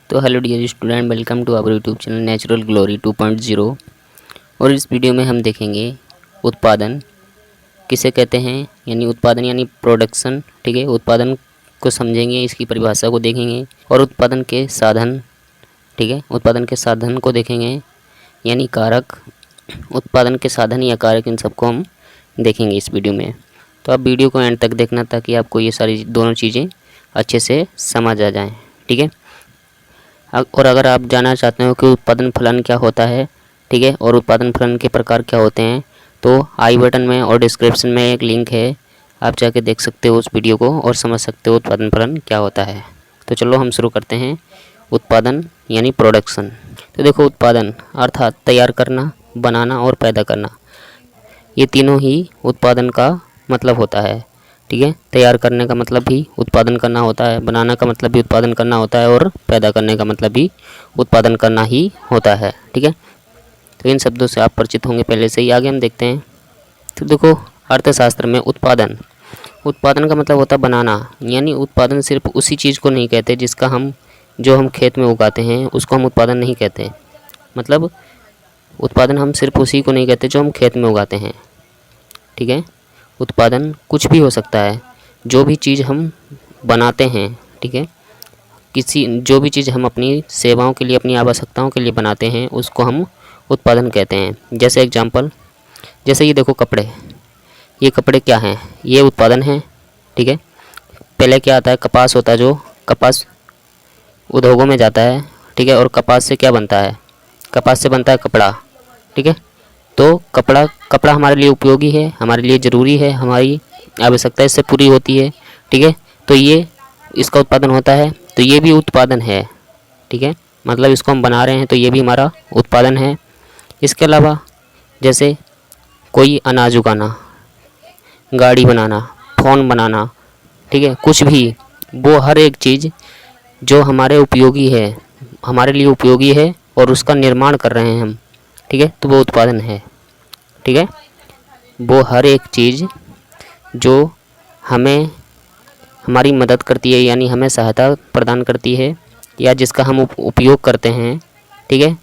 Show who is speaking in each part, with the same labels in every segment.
Speaker 1: तो hello dear student, welcome to our YouTube channel natural glory 2.0। और इस video में हम देखेंगे उत्पादन किसे कहते हैं, यानी उत्पादन यानी प्रोडक्शन। ठीक है, उत्पादन को समझेंगे, इसकी परिभाषा को देखेंगे और उत्पादन के साधन। ठीक है, उत्पादन के साधन को देखेंगे यानी कारक, उत्पादन के साधन या कारक, इन सबको हम देखेंगे इस वीडियो में। तो आप वीडियो को एंड तक देखना ताकि आपको ये सारी दोनों चीज़ें अच्छे से समझ आ जाएँ। ठीक है, और अगर आप जानना चाहते हो कि उत्पादन फलन क्या होता है, ठीक है, और उत्पादन फलन के प्रकार क्या होते हैं, तो आई बटन में और डिस्क्रिप्शन में एक लिंक है, आप जाके देख सकते हो उस वीडियो को और समझ सकते हो उत्पादन फलन क्या होता है। तो चलो हम शुरू करते हैं। उत्पादन यानी प्रोडक्शन। तो देखो, उत्पादन अर्थात तैयार करना, बनाना और पैदा करना, ये तीनों ही उत्पादन का मतलब होता है। ठीक है, तैयार करने का मतलब भी उत्पादन करना होता है, बनाना का मतलब भी उत्पादन करना होता है और पैदा करने का मतलब भी उत्पादन करना ही होता है। ठीक है, तो इन शब्दों से आप परिचित होंगे पहले से ही। आगे हम देखते हैं। तो देखो, अर्थशास्त्र में उत्पादन, उत्पादन का मतलब होता है बनाना, यानी उत्पादन सिर्फ उसी चीज़ को नहीं कहते जिसका जो हम खेत में उगाते हैं उसको हम उत्पादन नहीं कहते। मतलब उत्पादन हम सिर्फ उसी को नहीं कहते जो हम खेत में उगाते हैं। ठीक है, उत्पादन कुछ भी हो सकता है, जो भी चीज़ हम बनाते हैं। ठीक है, जो भी चीज़ हम अपनी सेवाओं के लिए, अपनी आवश्यकताओं के लिए बनाते हैं उसको हम उत्पादन कहते हैं। जैसे एग्जांपल, जैसे ये देखो कपड़े, ये कपड़े क्या हैं, ये उत्पादन है। ठीक है, पहले क्या आता है, कपास होता है, जो कपास उद्योगों में जाता है। ठीक है, और कपास से क्या बनता है, कपास से बनता है कपड़ा। ठीक है, तो कपड़ा हमारे लिए उपयोगी है, हमारे लिए ज़रूरी है, हमारी आवश्यकता इससे पूरी होती है। ठीक है, तो ये इसका उत्पादन होता है, तो ये भी उत्पादन है। ठीक है, मतलब इसको हम बना रहे हैं तो ये भी हमारा उत्पादन है। इसके अलावा जैसे कोई अनाज उगाना, गाड़ी बनाना, फ़ोन बनाना, ठीक है, कुछ भी, वो हर एक चीज़ जो हमारे उपयोगी है, हमारे लिए उपयोगी है और उसका निर्माण कर रहे हैं हम। ठीक है, तो वो उत्पादन है। ठीक है, वो हर एक चीज़ जो हमें, हमारी मदद करती है, यानी हमें सहायता प्रदान करती है, या जिसका हम उपयोग करते हैं। ठीक है,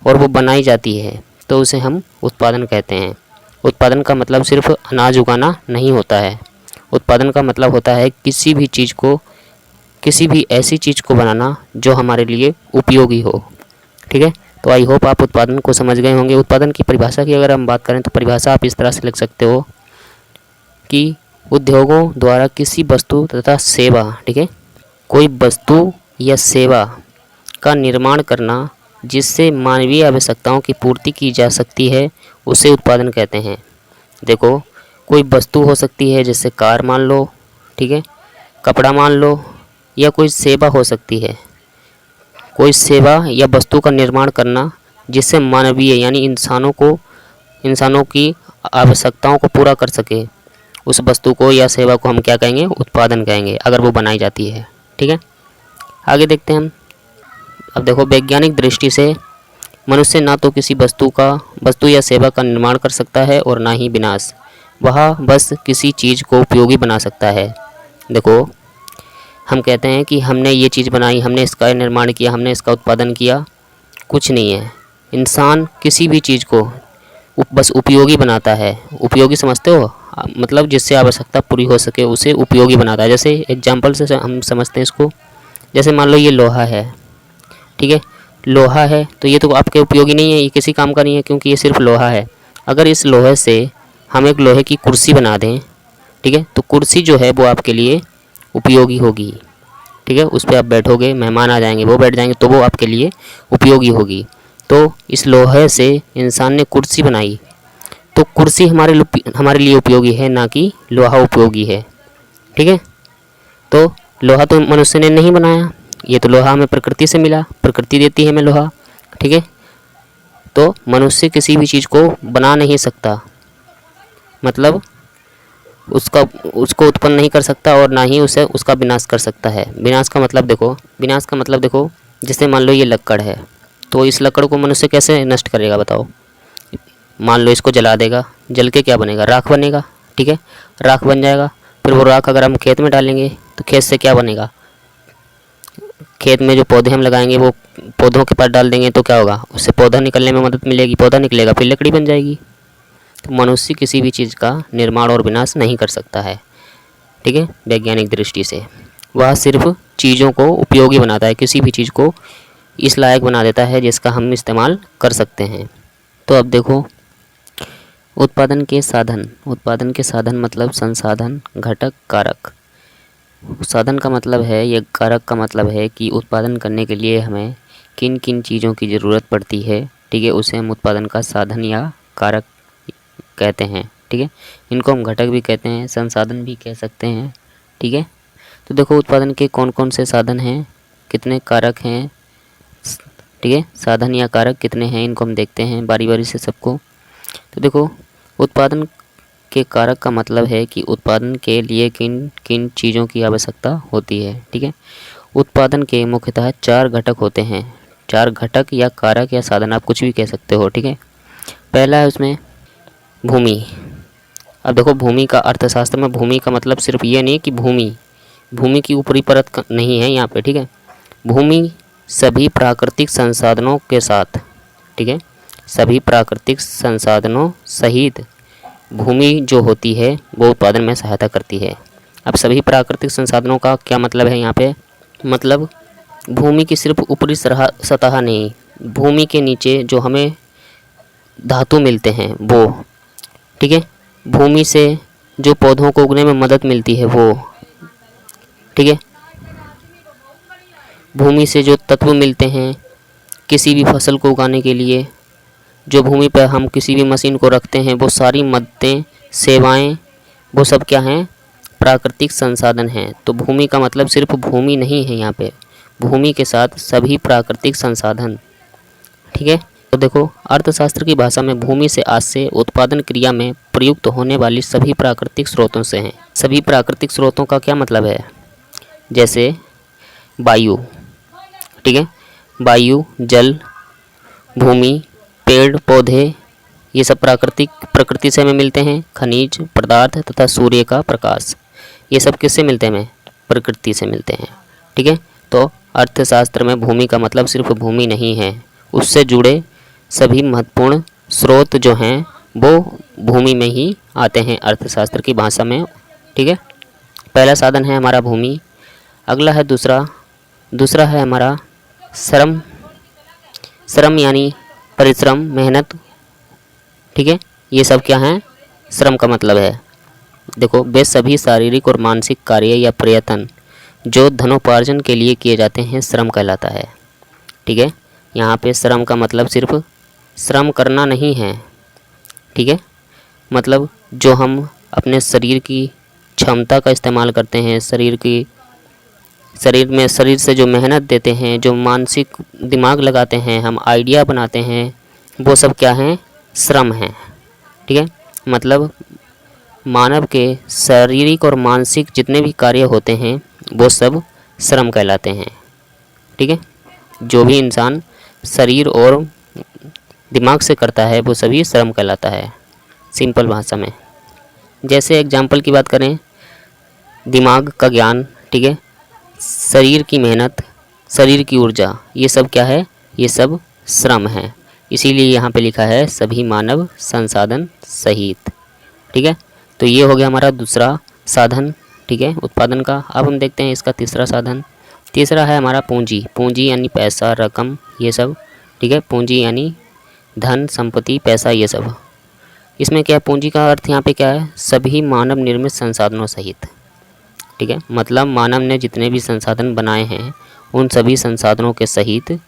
Speaker 1: और वो बनाई जाती है, तो उसे हम उत्पादन कहते हैं। उत्पादन का मतलब सिर्फ अनाज उगाना नहीं होता है। उत्पादन का मतलब होता है किसी भी चीज़ को, किसी भी ऐसी चीज़ को बनाना जो हमारे लिए उपयोगी हो। ठीक है, तो आई होप आप उत्पादन को समझ गए होंगे। उत्पादन की परिभाषा की अगर हम बात करें तो परिभाषा आप इस तरह से लिख सकते हो कि उद्योगों द्वारा किसी वस्तु तथा सेवा, ठीक है, कोई वस्तु या सेवा का निर्माण करना जिससे मानवीय आवश्यकताओं की पूर्ति की जा सकती है, उसे उत्पादन कहते हैं। देखो, कोई वस्तु हो सकती है, जैसे कार मान लो, ठीक है, कपड़ा मान लो, या कोई सेवा हो सकती है, कोई सेवा या वस्तु का निर्माण करना जिससे मानवीय यानी इंसानों की आवश्यकताओं को पूरा कर सके, उस वस्तु को या सेवा को हम क्या कहेंगे, उत्पादन कहेंगे, अगर वो बनाई जाती है। ठीक है, आगे देखते हैं हम। अब देखो, वैज्ञानिक दृष्टि से मनुष्य ना तो किसी वस्तु या सेवा का निर्माण कर सकता है और ना ही विनाश, वह बस किसी चीज़ को उपयोगी बना सकता है। देखो, हम कहते हैं कि हमने ये चीज़ बनाई, हमने इसका निर्माण किया, हमने इसका उत्पादन किया, कुछ नहीं है। इंसान किसी भी चीज़ को बस उपयोगी बनाता है। उपयोगी समझते हो, मतलब जिससे आवश्यकता पूरी हो सके उसे उपयोगी बनाता है। जैसे एग्जांपल से हम समझते हैं इसको, जैसे मान लो ये लोहा है। ठीक है, लोहा है तो ये तो आपके उपयोगी नहीं है, ये किसी काम का नहीं है क्योंकि ये सिर्फ लोहा है। अगर इस लोहे से हम एक लोहे की कुर्सी बना दें, ठीक है, तो कुर्सी जो है वो आपके लिए उपयोगी होगी। ठीक है, उस पर आप बैठोगे, मेहमान आ जाएंगे, वो बैठ जाएंगे, तो वो आपके लिए उपयोगी होगी। तो इस लोहे से इंसान ने कुर्सी बनाई, तो कुर्सी हमारे लिए उपयोगी है, ना कि लोहा उपयोगी है। ठीक है, तो लोहा तो मनुष्य ने नहीं बनाया, ये तो लोहा हमें प्रकृति से मिला, प्रकृति देती है हमें लोहा। ठीक है, तो मनुष्य किसी भी चीज़ को बना नहीं सकता, मतलब उसको उत्पन्न नहीं कर सकता और ना ही उसका विनाश कर सकता है। विनाश का मतलब देखो, जैसे मान लो ये लक्कड़ है, तो इस लक्कड़ को मनुष्य कैसे नष्ट करेगा बताओ। मान लो इसको जला देगा, जल के क्या बनेगा, राख बनेगा। ठीक है, राख बन जाएगा, फिर वो राख अगर हम खेत में डालेंगे तो खेत से क्या बनेगा, खेत में जो पौधे हम लगाएंगे वो पौधों के पास डाल देंगे तो क्या होगा, उससे पौधा निकलने में मदद मिलेगी, पौधा निकलेगा फिर लकड़ी बन जाएगी। तो मनुष्य किसी भी चीज़ का निर्माण और विनाश नहीं कर सकता है, ठीक है, वैज्ञानिक दृष्टि से। वह सिर्फ चीज़ों को उपयोगी बनाता है, किसी भी चीज़ को इस लायक बना देता है जिसका हम इस्तेमाल कर सकते हैं। तो अब देखो, उत्पादन के साधन मतलब संसाधन, घटक, कारक। साधन का मतलब है, ये कारक का मतलब है कि उत्पादन करने के लिए हमें किन किन चीज़ों की ज़रूरत पड़ती है, ठीक है, उसे हम उत्पादन का साधन या कारक कहते हैं, ठीक है। इनको हम घटक भी कहते हैं, संसाधन भी कह सकते हैं, ठीक है। तो देखो उत्पादन के कौन कौन से साधन हैं, कितने कारक हैं, ठीक है, साधन या कारक कितने हैं, इनको हम देखते हैं बारी बारी से सबको। तो देखो, उत्पादन के कारक का मतलब है कि उत्पादन के लिए किन किन चीज़ों की आवश्यकता होती है, ठीक है। उत्पादन के मुख्यतः 4 घटक होते हैं, 4 घटक या कारक या साधन, आप कुछ भी कह सकते हो, ठीक है। पहला है उसमें भूमि। अब देखो, भूमि का अर्थशास्त्र में भूमि का मतलब सिर्फ ये नहीं कि भूमि की ऊपरी परत नहीं है यहाँ पे, ठीक है। भूमि सभी प्राकृतिक संसाधनों के साथ, ठीक है, सभी प्राकृतिक संसाधनों सहित भूमि जो होती है वो उत्पादन में सहायता करती है। अब सभी प्राकृतिक संसाधनों का क्या मतलब है यहाँ पे, मतलब भूमि की सिर्फ ऊपरी सतह नहीं, भूमि के नीचे जो हमें धातु मिलते हैं वो, ठीक है, भूमि से जो पौधों को उगने में मदद मिलती है वो, ठीक है, भूमि से जो तत्व मिलते हैं किसी भी फसल को उगाने के लिए, जो भूमि पर हम किसी भी मशीन को रखते हैं, वो सारी मददें, सेवाएं, वो सब क्या हैं, प्राकृतिक संसाधन हैं। तो भूमि का मतलब सिर्फ भूमि नहीं है यहाँ पे, भूमि के साथ सभी प्राकृतिक संसाधन, ठीक है। तो देखो, अर्थशास्त्र की भाषा में भूमि से आज से उत्पादन क्रिया में प्रयुक्त होने वाली सभी प्राकृतिक स्रोतों से हैं। सभी प्राकृतिक स्रोतों का क्या मतलब है, जैसे वायु, ठीक है, वायु, जल, भूमि, पेड़ पौधे, ये सब प्रकृति से हमें मिलते हैं। खनिज पदार्थ तथा सूर्य का प्रकाश, ये सब किससे मिलते हैं, हमें प्रकृति से मिलते हैं, ठीक है। तो अर्थशास्त्र में भूमि का मतलब सिर्फ भूमि नहीं है, उससे जुड़े सभी महत्वपूर्ण स्रोत जो हैं वो भूमि में ही आते हैं अर्थशास्त्र की भाषा में, ठीक है। पहला साधन है हमारा भूमि। अगला है दूसरा है हमारा श्रम यानी परिश्रम, मेहनत, ठीक है। ये सब क्या हैं, श्रम का मतलब है। देखो, वे सभी शारीरिक और मानसिक कार्य या प्रयत्न जो धनोपार्जन के लिए किए जाते हैं श्रम कहलाता है, ठीक है। यहाँ पे श्रम का मतलब सिर्फ श्रम करना नहीं है, ठीक है, मतलब जो हम अपने शरीर की क्षमता का इस्तेमाल करते हैं, शरीर से जो मेहनत देते हैं, जो मानसिक दिमाग लगाते हैं, हम आइडिया बनाते हैं, वो सब क्या हैं, श्रम हैं, ठीक है। मतलब मानव के शारीरिक और मानसिक जितने भी कार्य होते हैं वो सब श्रम कहलाते हैं, ठीक है। जो भी इंसान शरीर और दिमाग से करता है वो सभी श्रम कहलाता है, सिंपल भाषा में। जैसे एग्जाम्पल की बात करें, दिमाग का ज्ञान, ठीक है, शरीर की मेहनत, शरीर की ऊर्जा, ये सब क्या है, ये सब श्रम है। इसीलिए यहाँ पे लिखा है सभी मानव संसाधन सहित, ठीक है। तो ये हो गया हमारा दूसरा साधन, ठीक है, उत्पादन का। अब हम देखते हैं इसका तीसरा साधन। तीसरा है हमारा पूंजी यानी पैसा, रकम, ये सब, ठीक है, पूंजी यानी धन, संपत्ति, पैसा, ये सब। इसमें क्या है, पूंजी का अर्थ यहाँ पे क्या है, सभी मानव निर्मित संसाधनों सहित, ठीक है, मतलब मानव ने जितने भी संसाधन बनाए हैं उन सभी संसाधनों के सहित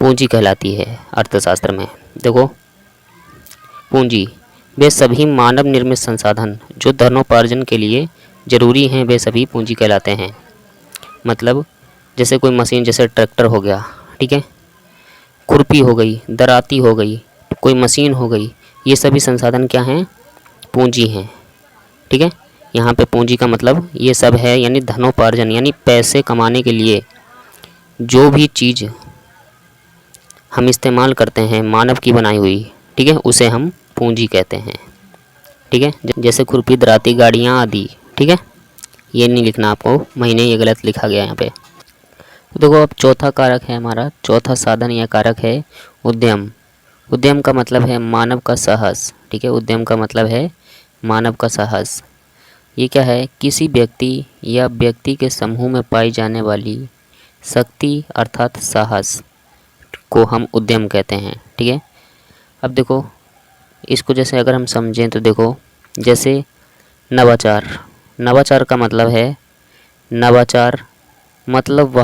Speaker 1: पूंजी कहलाती है अर्थशास्त्र में। देखो, पूंजी, वे सभी मानव निर्मित संसाधन जो धनोपार्जन के लिए ज़रूरी हैं वे सभी पूंजी कहलाते हैं। मतलब जैसे कोई मशीन, जैसे ट्रैक्टर हो गया, ठीक है, खुरपी हो गई, दराती हो गई, कोई मशीन हो गई, ये सभी संसाधन क्या हैं, पूंजी हैं, ठीक है। यहाँ पे पूंजी का मतलब ये सब है, यानी धनोपार्जन यानी पैसे कमाने के लिए जो भी चीज़ हम इस्तेमाल करते हैं मानव की बनाई हुई, ठीक है, उसे हम पूंजी कहते हैं, ठीक है। जैसे खुरपी, दराती, गाड़ियाँ आदि, ठीक है। ये नहीं लिखना आपको, महीने ये गलत लिखा गया यहाँ पे। देखो अब चौथा कारक है हमारा, चौथा साधन या कारक है उद्यम। उद्यम का मतलब है मानव का साहस, ठीक है। उद्यम का मतलब है मानव का साहस। ये क्या है? किसी व्यक्ति या व्यक्ति के समूह में पाई जाने वाली शक्ति अर्थात साहस को हम उद्यम कहते हैं, ठीक है। अब देखो इसको जैसे अगर हम समझें तो देखो, जैसे नवाचार। नवाचार का मतलब है, नवाचार मतलब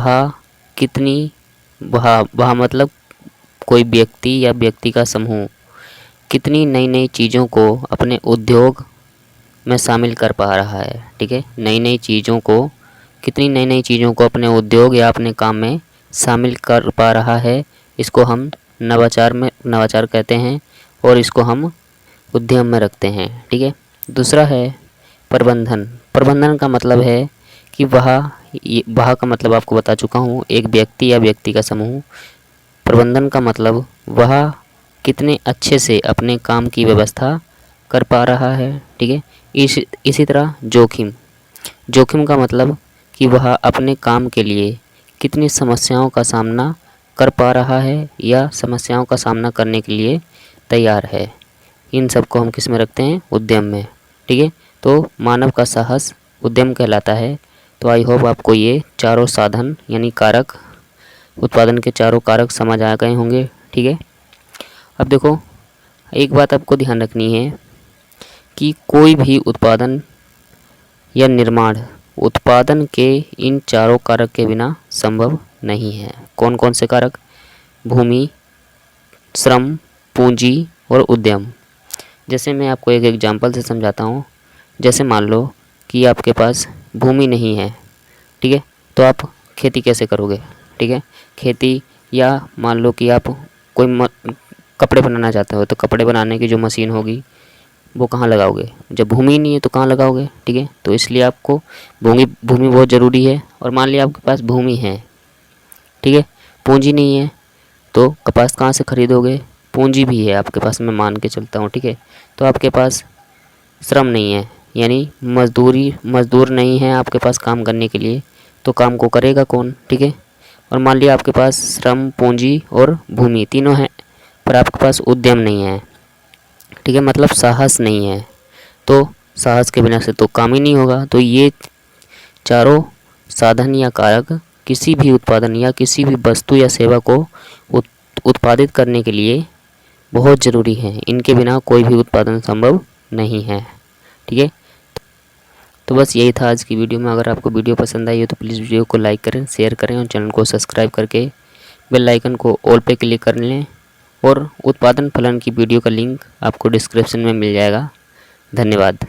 Speaker 1: वह मतलब कोई व्यक्ति या व्यक्ति का समूह कितनी नई नई चीज़ों को अपने उद्योग में शामिल कर पा रहा है, ठीक है। नई नई चीज़ों को, कितनी नई नई चीज़ों को अपने उद्योग या अपने काम में शामिल कर पा रहा है, इसको हम नवाचार कहते हैं और इसको हम उद्यम में रखते हैं, ठीक है। दूसरा है प्रबंधन। प्रबंधन का मतलब है कि वह का मतलब आपको बता चुका हूँ, एक व्यक्ति या व्यक्ति का समूह। प्रबंधन का मतलब वह कितने अच्छे से अपने काम की व्यवस्था कर पा रहा है, ठीक है। इसी तरह जोखिम। जोखिम का मतलब कि वह अपने काम के लिए कितनी समस्याओं का सामना कर पा रहा है या समस्याओं का सामना करने के लिए तैयार है। इन सब को हम किस में रखते हैं? उद्यम में, ठीक है। तो मानव का साहस उद्यम कहलाता है। तो आई होप आपको ये चारों साधन यानी कारक, उत्पादन के चारों कारक समझ आ गए होंगे, ठीक है। अब देखो एक बात आपको ध्यान रखनी है कि कोई भी उत्पादन या निर्माण उत्पादन के इन चारों कारक के बिना संभव नहीं है। कौन कौन से कारक? भूमि, श्रम, पूंजी और उद्यम। जैसे मैं आपको एक एग्जांपल से समझाता हूँ। जैसे मान लो कि आपके पास भूमि नहीं है, ठीक है, तो आप खेती कैसे करोगे, ठीक है। खेती, या मान लो कि आप कोई कपड़े बनाना चाहते हो, तो कपड़े बनाने की जो मशीन होगी वो कहाँ लगाओगे? जब भूमि नहीं है तो कहाँ लगाओगे, ठीक है। तो इसलिए आपको भूमि बहुत ज़रूरी है। और मान लिया आपके पास भूमि है, ठीक है, पूंजी नहीं है, तो कपास कहाँ से खरीदोगे? पूंजी भी है आपके पास, मैं मान के चलता हूँ, ठीक है। तो आपके पास श्रम नहीं है, यानी मज़दूर नहीं है आपके पास काम करने के लिए, तो काम को करेगा कौन, ठीक है। और मान लिया आपके पास श्रम, पूंजी और भूमि तीनों हैं, पर आपके पास उद्यम नहीं है, ठीक है, मतलब साहस नहीं है। तो साहस के बिना से तो काम ही नहीं होगा। तो ये चारों साधन या कारक किसी भी उत्पादन या किसी भी वस्तु या सेवा को उत्पादित करने के लिए बहुत ज़रूरी है। इनके बिना कोई भी उत्पादन संभव नहीं है, ठीक है। तो बस यही था आज की वीडियो में। अगर आपको वीडियो पसंद आई हो तो प्लीज़ वीडियो को लाइक करें, शेयर करें और चैनल को सब्सक्राइब करके बेल आइकन को ऑल पे क्लिक कर लें। और उत्पादन फलन की वीडियो का लिंक आपको डिस्क्रिप्शन में मिल जाएगा। धन्यवाद।